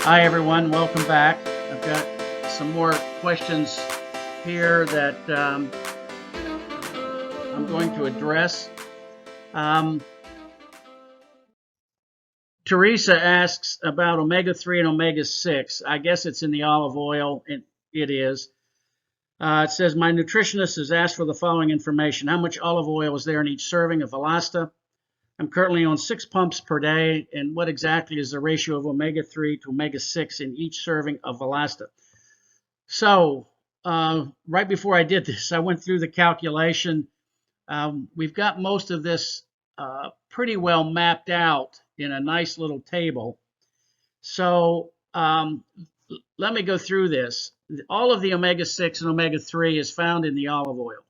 Hi everyone, welcome back. I've got some more questions here that I'm going to address. Teresa asks about omega-3 and omega-6. I guess it's in the olive oil. It is. It says, my nutritionist has asked for the following information. How much olive oil is there in each serving of ValAsta? I'm currently on 6 pumps per day, and what exactly is the ratio of omega-3 to omega-6 in each serving of ValAsta? So, right before I did this, I went through the calculation. We've got most of this pretty well mapped out in a nice little table. So, let me go through this. All of the omega-6 and omega-3 is found in the olive oil.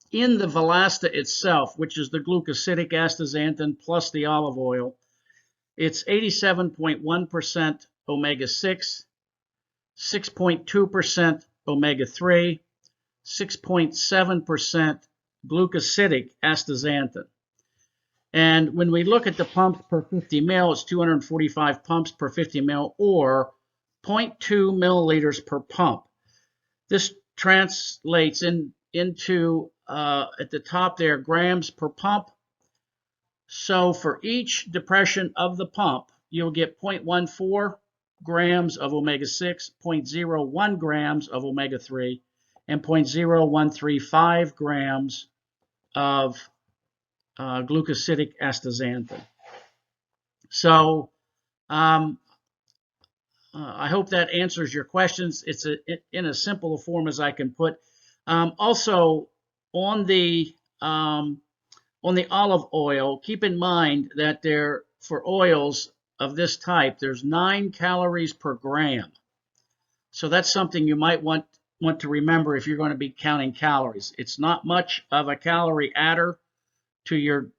In the ValAsta itself, which is the glucosidic astaxanthin plus the olive oil, it's 87.1% omega-6, 6.2% omega-3, 6.7% glucosidic astaxanthin. And when we look at the pumps per 50 ml, it's 245 pumps per 50 ml, or 0.2 milliliters per pump. This translates into at the top there, grams per pump. So for each depression of the pump, you'll get 0.14 grams of omega-6, 0.01 grams of omega-3, and 0.0135 grams of glucosidic astaxanthin. So I hope that answers your questions. It's in a simple form as I can put. Also, on the olive oil, keep in mind that for oils of this type, there's 9 calories per gram. So that's something you might want to remember if you're going to be counting calories. It's not much of a calorie adder to your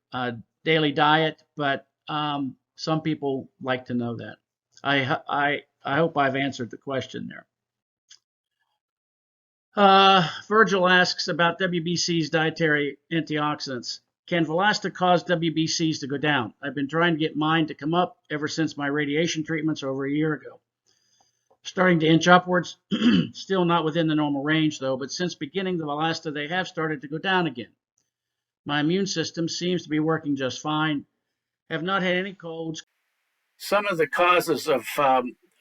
daily diet, but some people like to know that. I hope I've answered the question there. Virgil asks about WBC's dietary antioxidants. Can ValAsta cause WBCs to go down? I've been trying to get mine to come up ever since my radiation treatments over a year ago. Starting to inch upwards, still not within the normal range though, but since beginning the ValAsta, they have started to go down again. My immune system seems to be working just fine. Have not had any colds. Some of the causes of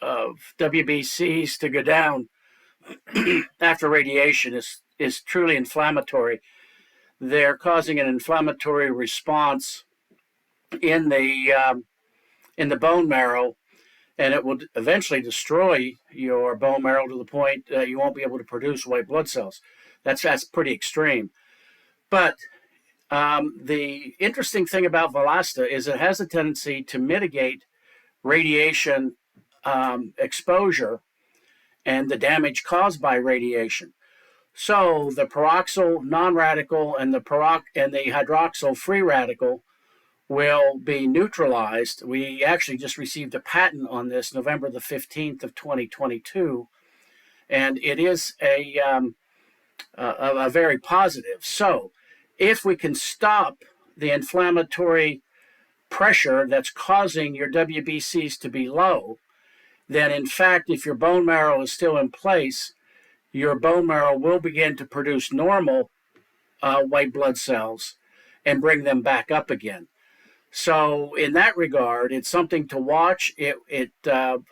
WBCs to go down after radiation is truly inflammatory. They're causing an inflammatory response in the bone marrow, and it will eventually destroy your bone marrow to the point that you won't be able to produce white blood cells. That's pretty extreme. But the interesting thing about ValAsta is it has a tendency to mitigate radiation exposure and the damage caused by radiation. So the peroxyl non-radical and the hydroxyl free radical will be neutralized. We actually just received a patent on this November the 15th of 2022, and it is a very positive. So if we can stop the inflammatory pressure that's causing your WBCs to be low, then in fact, if your bone marrow is still in place, your bone marrow will begin to produce normal white blood cells and bring them back up again. So in that regard, it's something to watch. It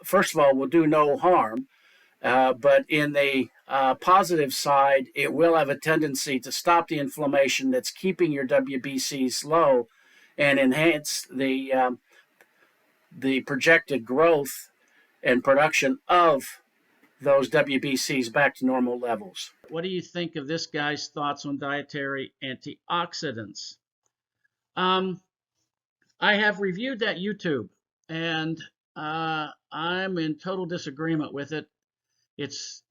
first of all will do no harm, but in the positive side, it will have a tendency to stop the inflammation that's keeping your WBCs low and enhance the projected growth and production of those WBCs back to normal levels. What do you think of this guy's thoughts on dietary antioxidants? I have reviewed that YouTube, and I'm in total disagreement with it. It's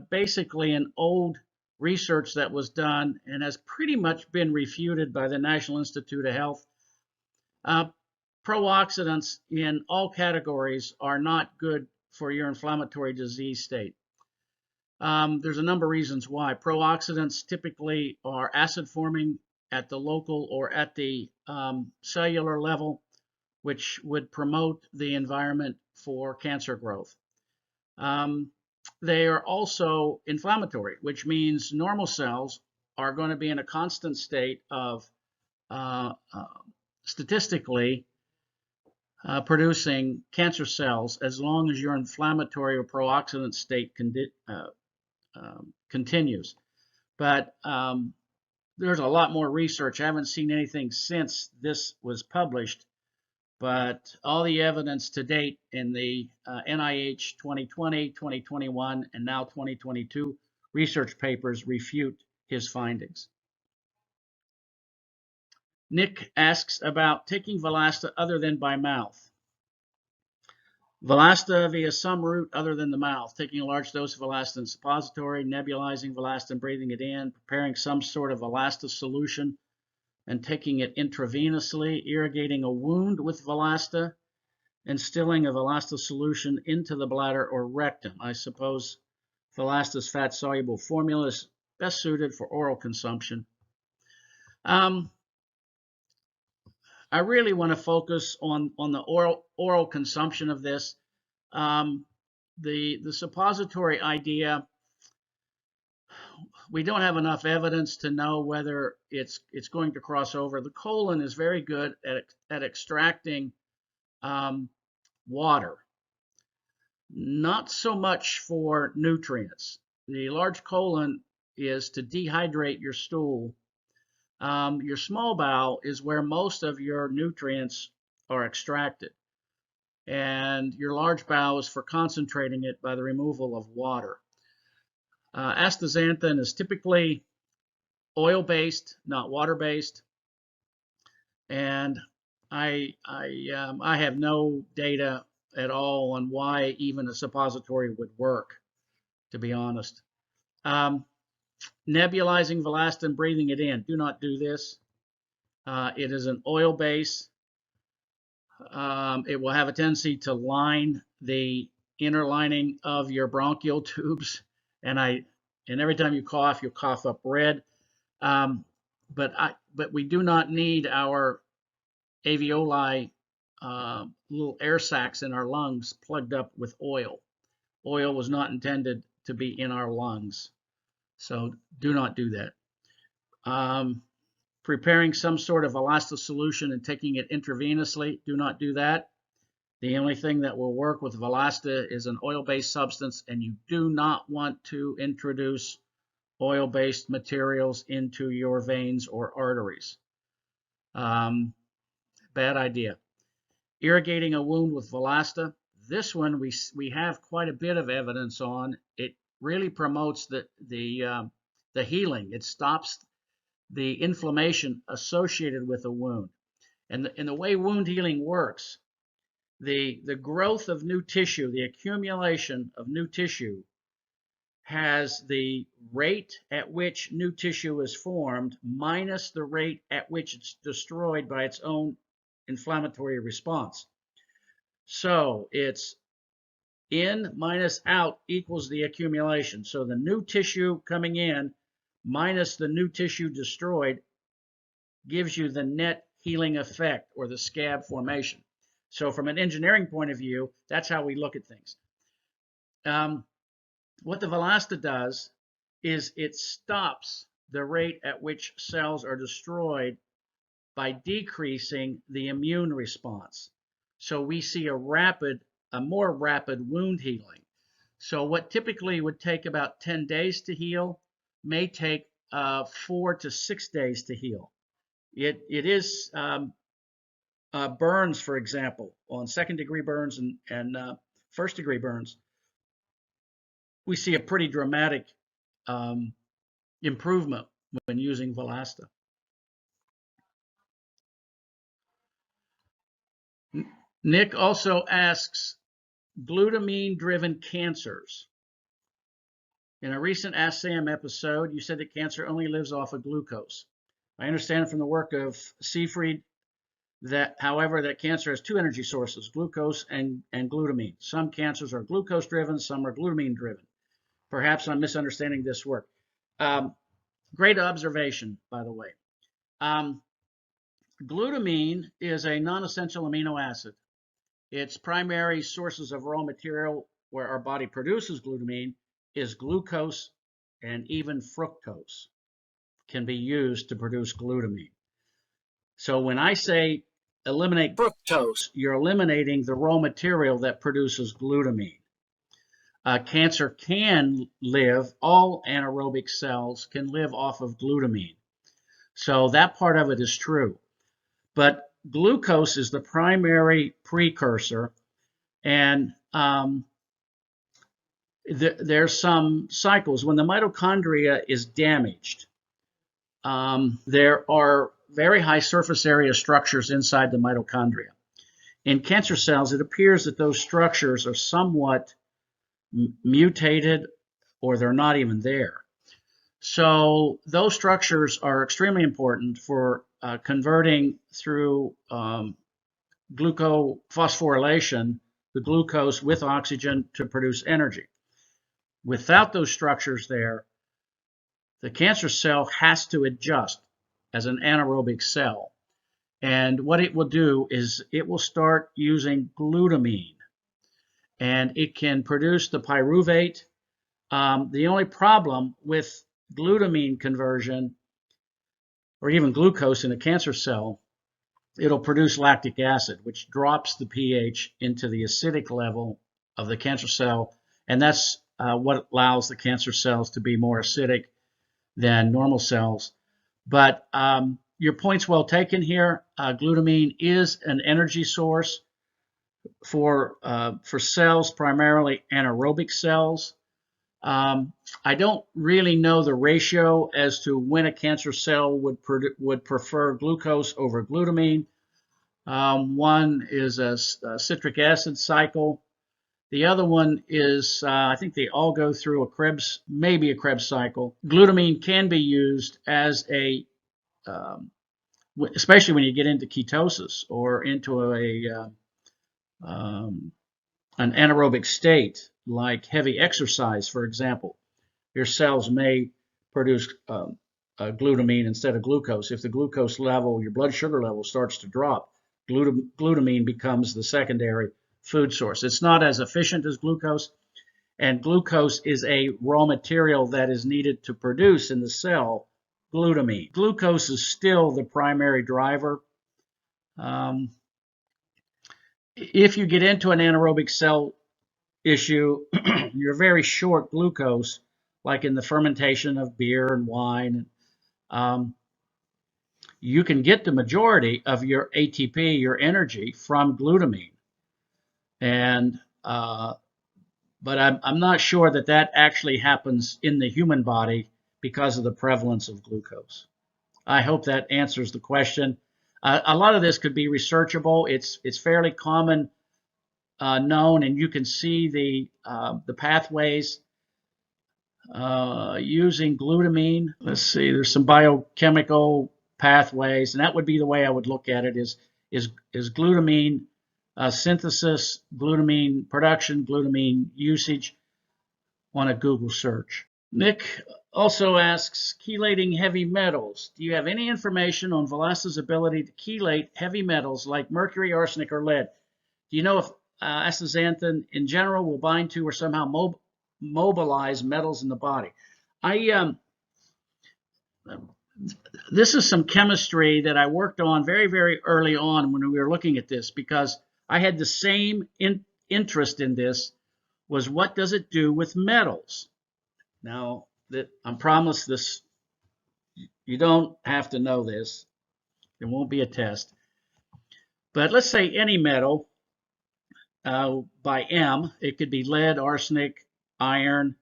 basically an old research that was done and has pretty much been refuted by the National Institute of Health. Pro-oxidants in all categories are not good for your inflammatory disease state. There's a number of reasons why. Pro-oxidants typically are acid forming at the local or at the cellular level, which would promote the environment for cancer growth. They are also inflammatory, which means normal cells are going to be in a constant state of statistically producing cancer cells as long as your inflammatory or pro-oxidant state continues. But there's a lot more research. I haven't seen anything since this was published, but all the evidence to date in the NIH 2020, 2021, and now 2022 research papers refute his findings. Nick asks about taking ValAsta other than by mouth. ValAsta via some route other than the mouth, taking a large dose of ValAsta in suppository, nebulizing ValAsta and breathing it in, preparing some sort of ValAsta solution and taking it intravenously, irrigating a wound with ValAsta, instilling a ValAsta solution into the bladder or rectum. I suppose ValAsta's fat-soluble formula is best suited for oral consumption. I really want to focus on the oral consumption of this. The suppository idea, we don't have enough evidence to know whether it's going to cross over. The colon is very good at extracting water, not so much for nutrients. The large colon is to dehydrate your stool. Your small bowel is where most of your nutrients are extracted, and your large bowel is for concentrating it by the removal of water. Astaxanthin is typically oil-based, not water-based, and I have no data at all on why even a suppository would work, to be honest. Nebulizing ValAsta and breathing it in. Do not do this. It is an oil base. It will have a tendency to line the inner lining of your bronchial tubes, and every time you cough, you'll cough up red. But we do not need our alveoli, little air sacs in our lungs, plugged up with oil. Oil was not intended to be in our lungs, so do not do that. Preparing some sort of ValAsta solution and taking it intravenously, do not do that. The only thing that will work with ValAsta is an oil-based substance, and you do not want to introduce oil-based materials into your veins or arteries. Bad idea. Irrigating a wound with ValAsta. This one we have quite a bit of evidence on. It really promotes the healing. It stops the inflammation associated with a wound. And the way wound healing works, the growth of new tissue, the accumulation of new tissue, has the rate at which new tissue is formed minus the rate at which it's destroyed by its own inflammatory response. So it's in minus out equals the accumulation. So the new tissue coming in minus the new tissue destroyed gives you the net healing effect, or the scab formation. So from an engineering point of view, that's how we look at things. What the ValAsta does is it stops the rate at which cells are destroyed by decreasing the immune response. So we see a more rapid wound healing. So what typically would take about 10 days to heal may take 4 to 6 days to heal. It is burns, for example, on second-degree burns and first-degree burns. We see a pretty dramatic improvement when using ValAsta. Nick also asks, glutamine-driven cancers. In a recent AskSam episode, you said that cancer only lives off of glucose. I understand from the work of Seafried that, however, that cancer has two energy sources, glucose and glutamine. Some cancers are glucose-driven, some are glutamine-driven. Perhaps I'm misunderstanding this work. Great observation, by the way. Glutamine is a non-essential amino acid. Its primary sources of raw material where our body produces glutamine is glucose, and even fructose can be used to produce glutamine. So when I say eliminate fructose, you're eliminating the raw material that produces glutamine. Cancer can live, all anaerobic cells can live off of glutamine. So that part of it is true. But glucose is the primary precursor, and there's some cycles. When the mitochondria is damaged, there are very high surface area structures inside the mitochondria. In cancer cells, it appears that those structures are somewhat mutated, or they're not even there. So those structures are extremely important for converting through glucophosphorylation, the glucose with oxygen to produce energy. Without those structures there, the cancer cell has to adjust as an anaerobic cell. And what it will do is it will start using glutamine, and it can produce the pyruvate. The only problem with glutamine conversion, or even glucose in a cancer cell, it'll produce lactic acid, which drops the pH into the acidic level of the cancer cell, and that's what allows the cancer cells to be more acidic than normal cells. But your point's well taken here. Glutamine is an energy source for cells, primarily anaerobic cells. I don't really know the ratio as to when a cancer cell would prefer glucose over glutamine. One is a citric acid cycle. The other one is, I think they all go through a Krebs, maybe a Krebs cycle. Glutamine can be used as a, especially when you get into ketosis or into an anaerobic state, like heavy exercise, for example. Your cells may produce glutamine instead of glucose. If the glucose level, your blood sugar level, starts to drop, glutamine becomes the secondary food source. It's not as efficient as glucose, and glucose is a raw material that is needed to produce in the cell glutamine. Glucose is still the primary driver. If you get into an anaerobic cell issue, you're very short glucose, like in the fermentation of beer and wine. You can get the majority of your ATP, your energy, from glutamine. And but I'm not sure that that actually happens in the human body because of the prevalence of glucose. I hope that answers the question. A lot of this could be researchable. It's fairly common known, and you can see the pathways using glutamine. Let's see, there's some biochemical pathways, and that would be the way I would look at it: is glutamine synthesis, glutamine production, glutamine usage on a Google search. Nick also asks, chelating heavy metals. Do you have any information on ValAsta's ability to chelate heavy metals like mercury, arsenic, or lead? Do you know if astaxanthin in general will bind to or somehow mobilize metals in the body? This is some chemistry that I worked on very, very early on when we were looking at this, because I had the same interest in this, was what does it do with metals? Now, that I'm promised this, you don't have to know this. It won't be a test. But let's say any metal by M, it could be lead, arsenic, iron,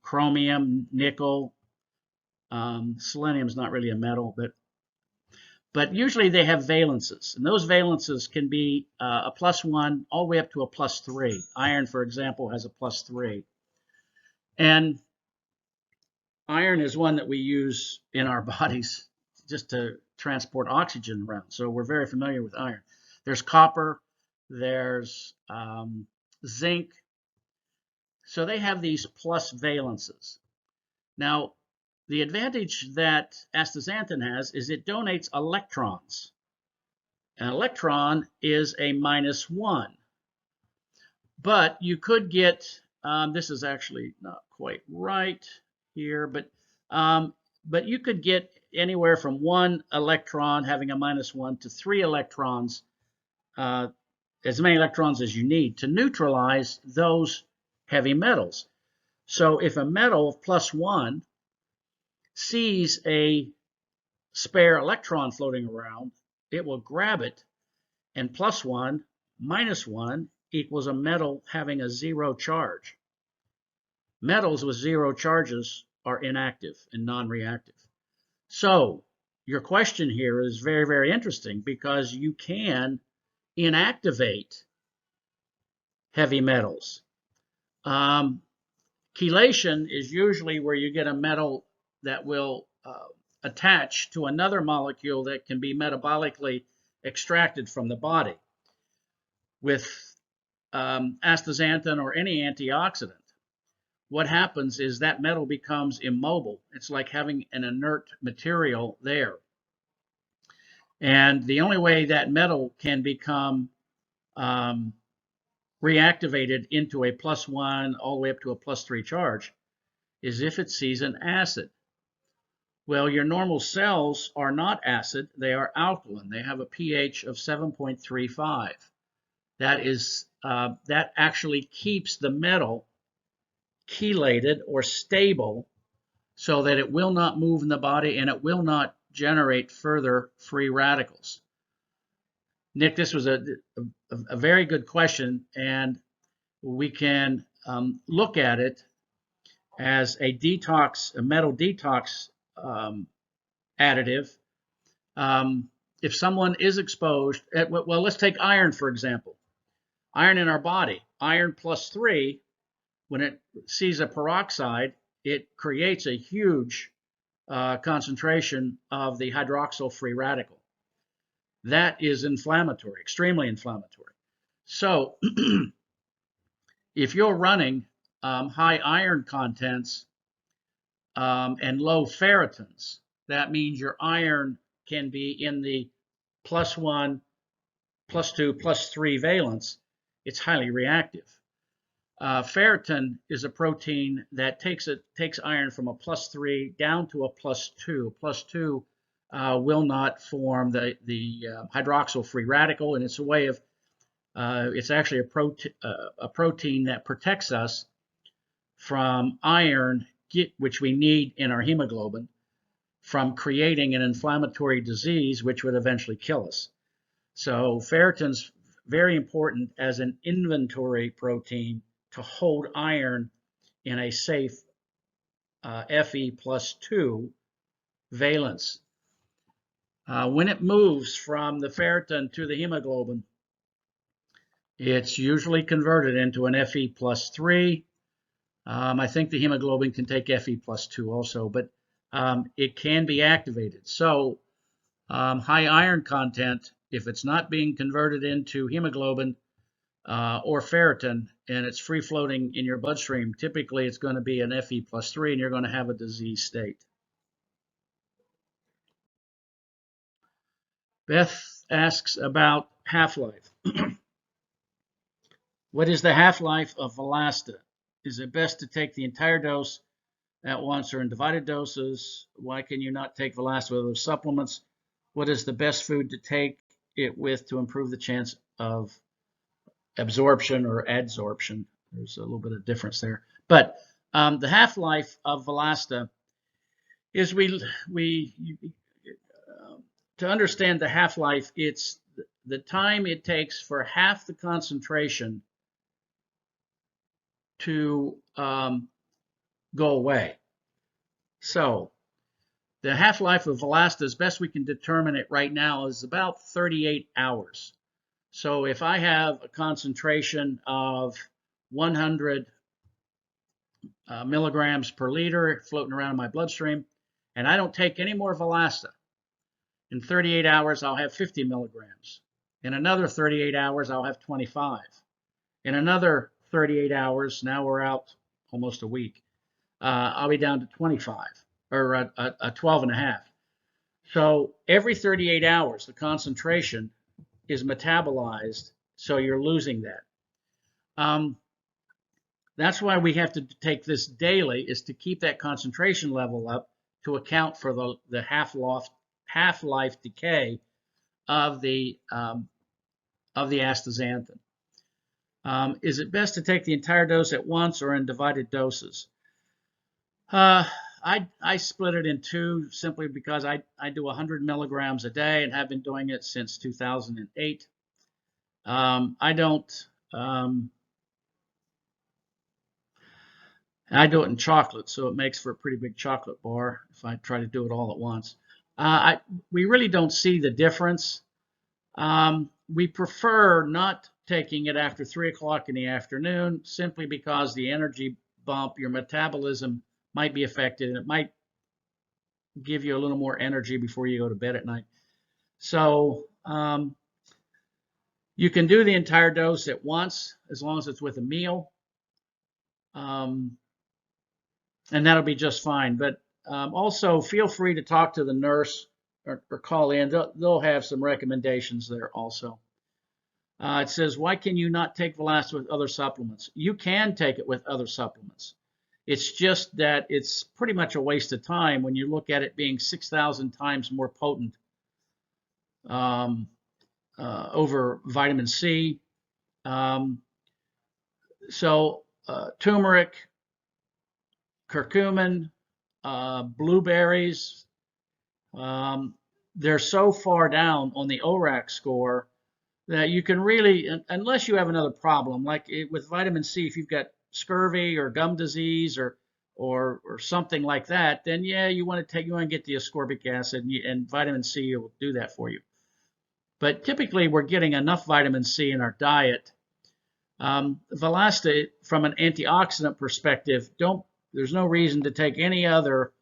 chromium, nickel. Selenium is not really a metal, but usually they have valences, and those valences can be a +1 all the way up to a +3. Iron, for example, has a +3. And iron is one that we use in our bodies just to transport oxygen around, so we're very familiar with iron. There's copper, there's zinc. So they have these plus valences. Now, the advantage that astaxanthin has is it donates electrons. An electron is a -1. But you could get, this is actually not quite right here, but you could get anywhere from 1 electron having a -1 to 3 electrons, as many electrons as you need to neutralize those heavy metals. So if a metal +1 sees a spare electron floating around, it will grab it, and +1 -1 equals a metal having a 0 charge. Metals with 0 charges are inactive and non-reactive. So your question here is very, very interesting because you can inactivate heavy metals. Chelation is usually where you get a metal that will attach to another molecule that can be metabolically extracted from the body. With astaxanthin or any antioxidant, what happens is that metal becomes immobile. It's like having an inert material there. And the only way that metal can become reactivated into a +1 all the way up to a +3 charge is if it sees an acid. Well, your normal cells are not acid, they are alkaline. They have a pH of 7.35. That actually keeps the metal chelated or stable so that it will not move in the body and it will not generate further free radicals. Nick, this was a very good question, and we can look at it as a metal detox additive. If someone is exposed, well, let's take iron, for example. Iron in our body, iron +3, when it sees a peroxide, it creates a huge concentration of the hydroxyl free radical. That is inflammatory, extremely inflammatory. So if you're running high iron contents and low ferritins, that means your iron can be in the +1, +2, +3 valence. It's highly reactive. Ferritin is a protein that takes iron from a +3 down to a +2. +2 will not form the hydroxyl free radical, and it's a way of it's actually a protein that protects us from iron, which we need in our hemoglobin, from creating an inflammatory disease which would eventually kill us. So ferritin's very important as an inventory protein to hold iron in a safe Fe+2 valence. When it moves from the ferritin to the hemoglobin, it's usually converted into an Fe+3. I think the hemoglobin can take Fe+2 also, but it can be activated. So high iron content, if it's not being converted into hemoglobin or ferritin, and it's free floating in your bloodstream, typically it's going to be an Fe+3 and you're going to have a disease state. Beth asks about half-life. What is the half-life of ValAsta? Is it best to take the entire dose at once or in divided doses? Why can you not take ValAsta with those supplements? What is the best food to take it with to improve the chance of absorption or adsorption? There's a little bit of difference there. But the half-life of ValAsta is to understand the half-life, it's the time it takes for half the concentration to go away. So the half-life of ValAsta, as best we can determine it right now, is about 38 hours. So if I have a concentration of 100 milligrams per liter floating around in my bloodstream, and I don't take any more ValAsta, in 38 hours I'll have 50 milligrams. In another 38 hours I'll have 25. In another 38 hours, now we're out almost a week, I'll be down to 25. or a 12.5. So every 38 hours, the concentration is metabolized, so you're losing that. That's why we have to take this daily, is to keep that concentration level up to account for the half-life decay of the astaxanthin. Is it best to take the entire dose at once or in divided doses? I split it in two simply because I do 100 milligrams a day and have been doing it since 2008. I do it in chocolate, so it makes for a pretty big chocolate bar if I try to do it all at once. We really don't see the difference. We prefer not taking it after 3 o'clock in the afternoon simply because the energy bump, your metabolism might be affected, and it might give you a little more energy before you go to bed at night. So you can do the entire dose at once as long as it's with a meal. And that'll be just fine. But also feel free to talk to the nurse or call in. They'll have some recommendations there also. It says, why can you not take ValAsta with other supplements? You can take it with other supplements. It's just that it's pretty much a waste of time when you look at it being 6,000 times more potent over vitamin C. Turmeric, curcumin, blueberries, they're so far down on the ORAC score that you can really, unless you have another problem, like with vitamin C, if you've got scurvy or gum disease or something like that, then yeah, you want to get the ascorbic acid, and vitamin C will do that for you. But typically, we're getting enough vitamin C in our diet. ValAsta, from an antioxidant perspective, there's no reason to take any other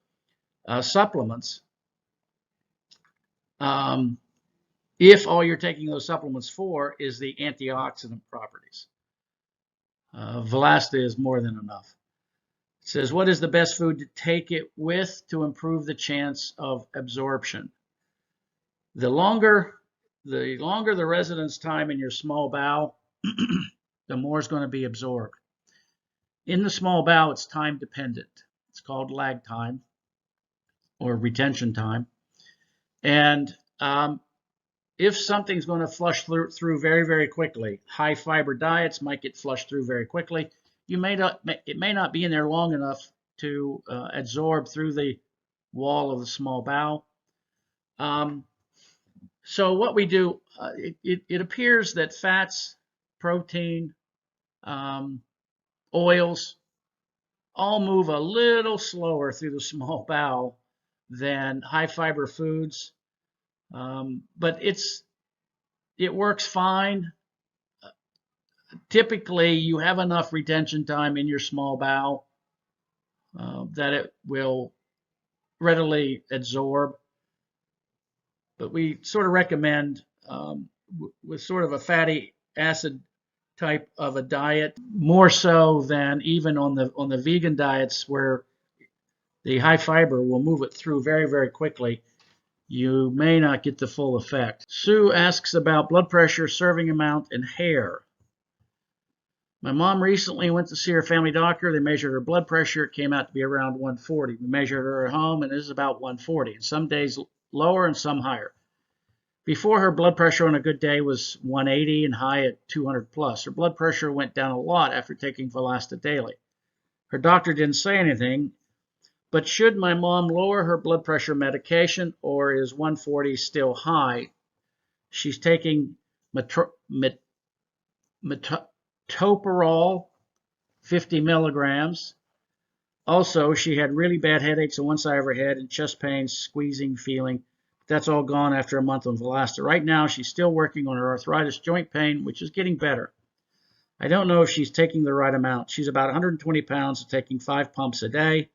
supplements if all you're taking those supplements for is the antioxidant properties. ValAsta is more than enough. It says, what is the best food to take it with to improve the chance of absorption? The longer the residence time in your small bowel, the more is going to be absorbed. In the small bowel, it's time dependent. It's called lag time or retention time. And if something's going to flush through very, very quickly, high fiber diets might get flushed through very quickly. It may not be in there long enough to absorb through the wall of the small bowel. So what we do, it appears that fats, protein, oils, all move a little slower through the small bowel than high fiber foods, but it works fine. Typically, you have enough retention time in your small bowel that it will readily absorb. But we sort of recommend with sort of a fatty acid type of a diet, more so than even on the vegan diets where the high fiber will move it through very, very quickly. You may not get the full effect. Sue asks about blood pressure, serving amount, and hair. My mom recently went to see her family doctor. They measured her blood pressure. It came out to be around 140. We measured her at home, and it is about 140. Some days lower and some higher. Before, her blood pressure on a good day was 180 and high at 200 plus. Her blood pressure went down a lot after taking ValAsta daily. Her doctor didn't say anything, but should my mom lower her blood pressure medication, or is 140 still high? She's taking metoprolol, 50 milligrams. Also, she had really bad headaches on one side of her head and chest pain, squeezing feeling. That's all gone after a month on ValAsta. Right now, she's still working on her arthritis, joint pain, which is getting better. I don't know if she's taking the right amount. She's about 120 pounds, taking 5 pumps a day.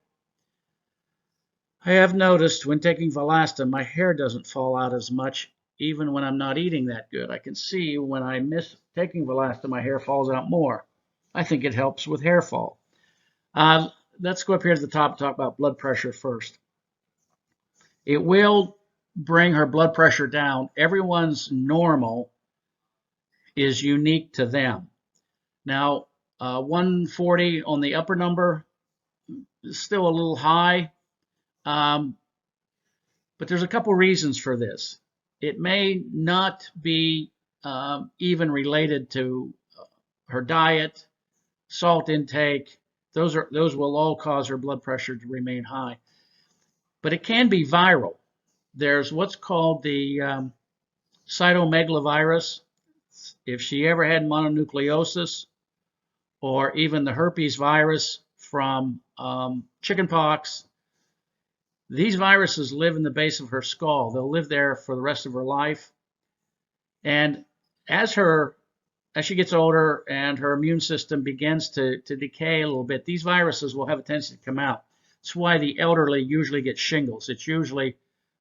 I have noticed when taking ValAsta, my hair doesn't fall out as much, even when I'm not eating that good. I can see when I miss taking ValAsta, my hair falls out more. I think it helps with hair fall. Let's go up here to the top and talk about blood pressure first. It will bring her blood pressure down. Everyone's normal is unique to them. Now, 140 on the upper number is still a little high, but there's a couple reasons for this. It may not be even related to her diet, salt intake. Those will all cause her blood pressure to remain high. But it can be viral. There's what's called the cytomegalovirus. If she ever had mononucleosis, or even the herpes virus from chickenpox, these viruses live in the base of her skull. They'll live there for the rest of her life. And as she gets older and her immune system begins to decay a little bit, these viruses will have a tendency to come out. That's why the elderly usually get shingles. It's usually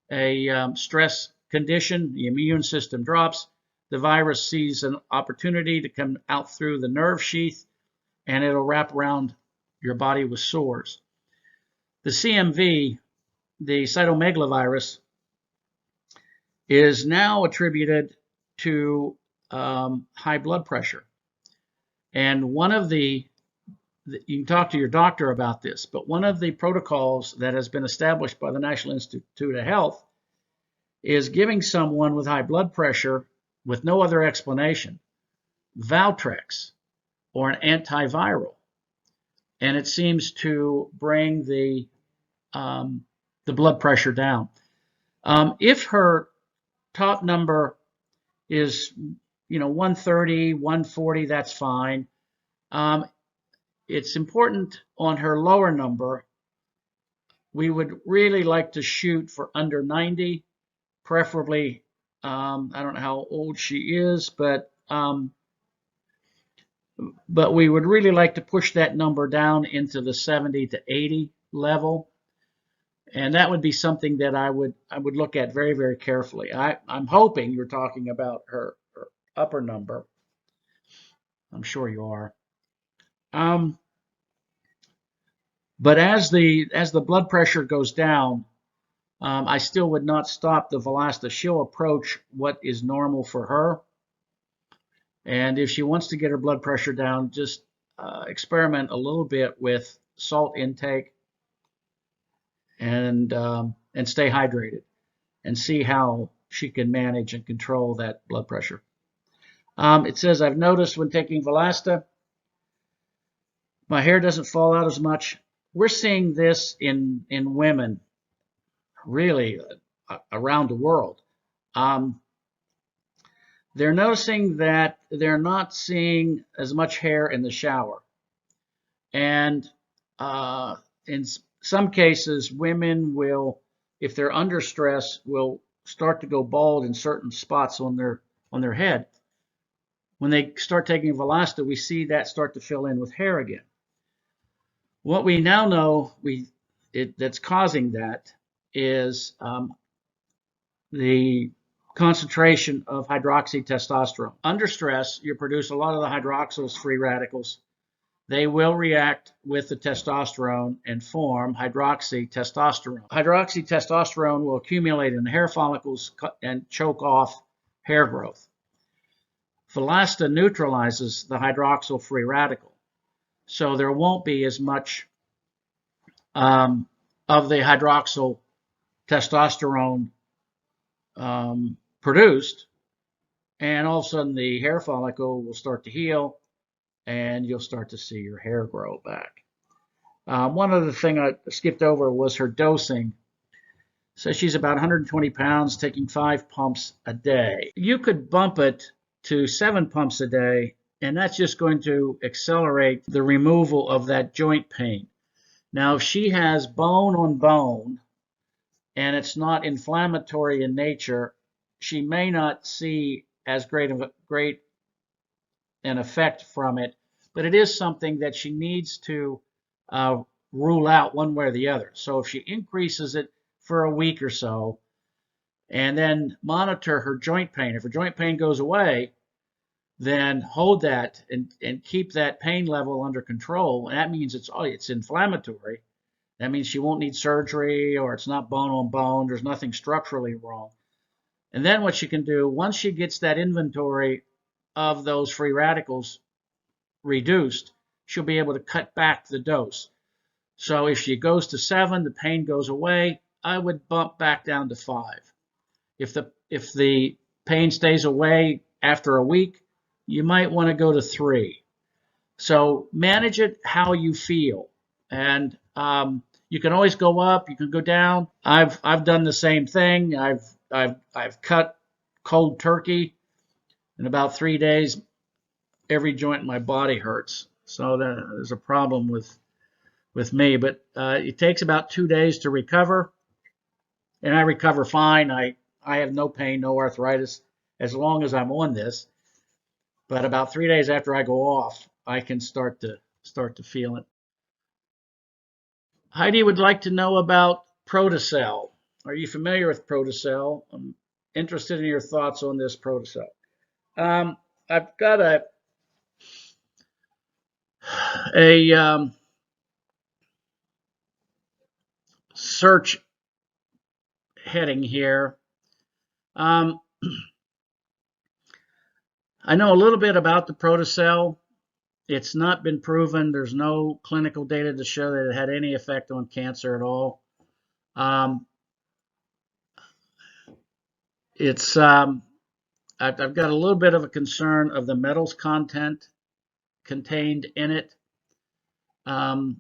a stress condition. The immune system drops. The virus sees an opportunity to come out through the nerve sheath, and it'll wrap around your body with sores. The CMV, the cytomegalovirus, is now attributed to high blood pressure. And one of you can talk to your doctor about this, but one of the protocols that has been established by the National Institute of Health is giving someone with high blood pressure, with no other explanation, Valtrex or an antiviral. And it seems to bring the blood pressure down. If her top number is 130, 140, that's fine. It's important on her lower number. We would really like to shoot for under 90, preferably. I don't know how old she is, but we would really like to push that number down into the 70 to 80 level. And that would be something that I would look at very, very carefully. I'm hoping you're talking about her upper number. I'm sure you are. But as the blood pressure goes down, I still would not stop the ValAsta. She'll approach what is normal for her. And if she wants to get her blood pressure down, just experiment a little bit with salt intake and stay hydrated and see how she can manage and control that blood pressure. It says, I've noticed when taking ValAsta, my hair doesn't fall out as much. We're seeing this in women really around the world. They're noticing that they're not seeing as much hair in the shower. And in some cases, women will, if they're under stress, will start to go bald in certain spots on their head. When they start taking ValAsta, we see that start to fill in with hair again. What we now know that's causing that is the concentration of hydroxytestosterone. Under stress, you produce a lot of the hydroxylase free radicals. They will react with the testosterone and form hydroxytestosterone. Hydroxytestosterone will accumulate in the hair follicles and choke off hair growth. ValAsta neutralizes the hydroxyl free radical, so there won't be as much of the hydroxyl testosterone produced, and all of a sudden the hair follicle will start to heal and you'll start to see your hair grow back. One other thing I skipped over was her dosing. So she's about 120 pounds, taking 5 pumps a day. You could bump it to 7 pumps a day, and that's just going to accelerate the removal of that joint pain. Now, if she has bone on bone and it's not inflammatory in nature, she may not see as great an effect from it, but it is something that she needs to rule out one way or the other. So if she increases it for a week or so and then monitor her joint pain, if her joint pain goes away, then hold that and keep that pain level under control. And that means it's inflammatory. That means she won't need surgery, or it's not bone on bone. There's nothing structurally wrong. And then what she can do, once she gets that inventory of those free radicals reduced, she'll be able to cut back the dose. So if she goes to 7, the pain goes away, I would bump back down to 5. If the pain stays away after a week, you might want to go to 3. So manage it how you feel, and you can always go up, you can go down. I've done the same thing. I've cut cold turkey. In about 3 days, every joint in my body hurts. So there's a problem with me. But it takes about 2 days to recover, and I recover fine. I have no pain, no arthritis, as long as I'm on this. But about 3 days after I go off, I can start to feel it. Heidi would like to know about Protocell. Are you familiar with Protocell? I'm interested in your thoughts on this Protocell. I've got a search heading here. I know a little bit about the Protocell. It's not been proven. There's no clinical data to show that it had any effect on cancer at all. I've got a little bit of a concern of the metals content contained in it, but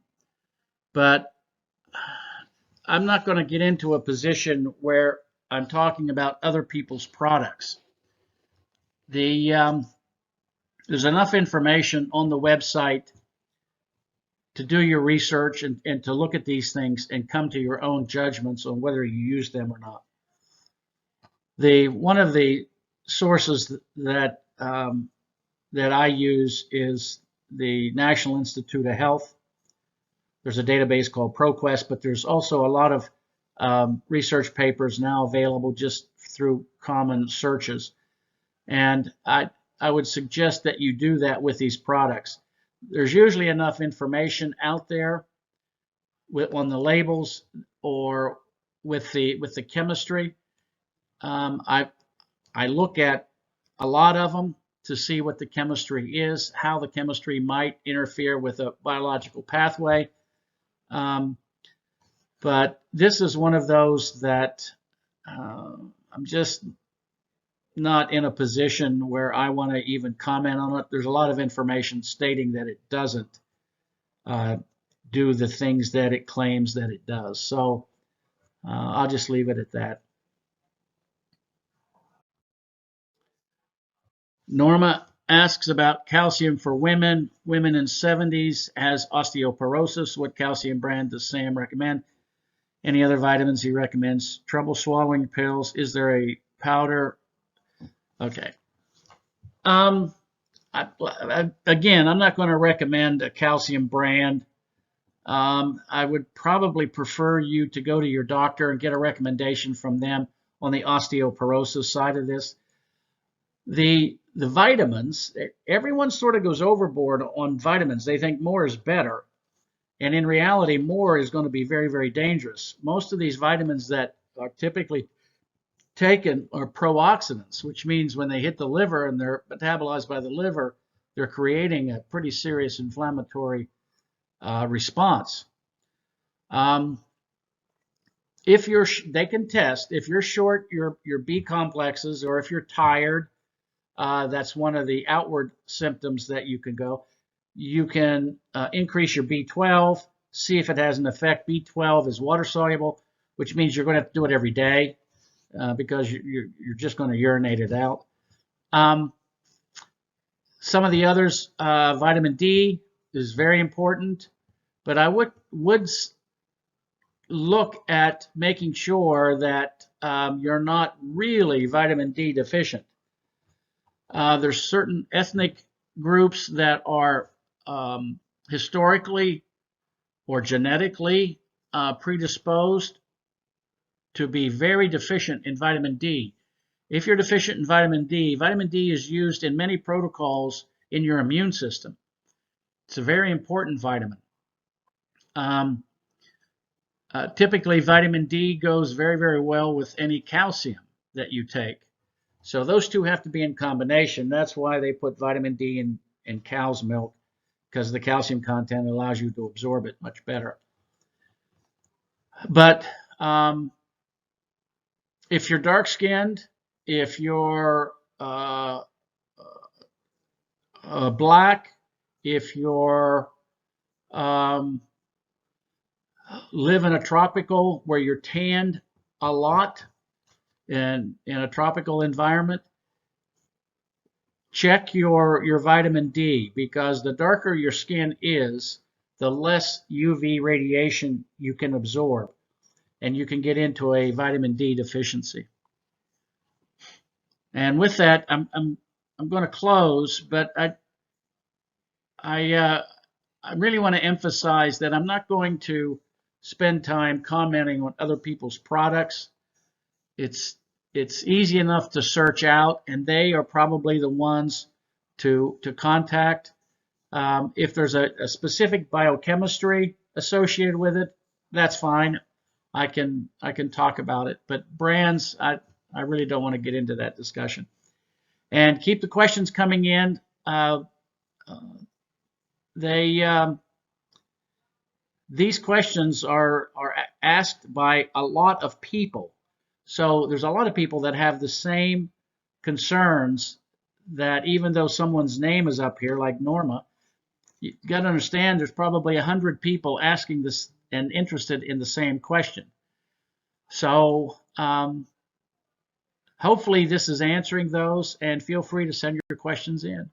I'm not going to get into a position where I'm talking about other people's products. There's enough information on the website to do your research and to look at these things and come to your own judgments on whether you use them or not. One of the sources that I use is the National Institute of Health. There's a database called ProQuest, but there's also a lot of research papers now available just through common searches. And I would suggest that you do that with these products. There's usually enough information out there on the labels or with the chemistry. I look at a lot of them to see what the chemistry is, how the chemistry might interfere with a biological pathway. But this is one of those that I'm just not in a position where I want to even comment on it. There's a lot of information stating that it doesn't do the things that it claims that it does. So I'll just leave it at that. Norma asks about calcium for women. Women in 70s has osteoporosis. What calcium brand does Sam recommend? Any other vitamins he recommends? Trouble swallowing pills. Is there a powder? Okay. Again, I'm not going to recommend a calcium brand. I would probably prefer you to go to your doctor and get a recommendation from them on the osteoporosis side of this. The vitamins, everyone sort of goes overboard on vitamins. They think more is better. And in reality, more is going to be very, very dangerous. Most of these vitamins that are typically taken are pro-oxidants, which means when they hit the liver and they're metabolized by the liver, they're creating a pretty serious inflammatory response. They can test if you're short your B complexes, or if you're tired. That's one of the outward symptoms that you can go. You can increase your B12, see if it has an effect. B12 is water soluble, which means you're going to have to do it every day because you're just going to urinate it out. Some of the others, vitamin D is very important, but I would look at making sure that you're not really vitamin D deficient. There's certain ethnic groups that are historically or genetically predisposed to be very deficient in vitamin D. If you're deficient in vitamin D is used in many protocols in your immune system. It's a very important vitamin. Typically, vitamin D goes very, very well with any calcium that you take. So those two have to be in combination. That's why they put vitamin D in cow's milk, because the calcium content allows you to absorb it much better. But if you're dark-skinned, if you're black, if you're live in a tropical where you're tanned a lot in a tropical environment, check your vitamin D, because the darker your skin is, the less UV radiation you can absorb, and you can get into a vitamin D deficiency. And with that, I'm going to close, but I really want to emphasize that I'm not going to spend time commenting on other people's products. It's easy enough to search out, and they are probably the ones to contact. If there's a specific biochemistry associated with it, that's fine. I can talk about it. But brands, I really don't want to get into that discussion. And keep the questions coming in. These questions are asked by a lot of people. So there's a lot of people that have the same concerns, that even though someone's name is up here, like Norma, you got to understand there's probably 100 people asking this and interested in the same question. So hopefully this is answering those, and feel free to send your questions in.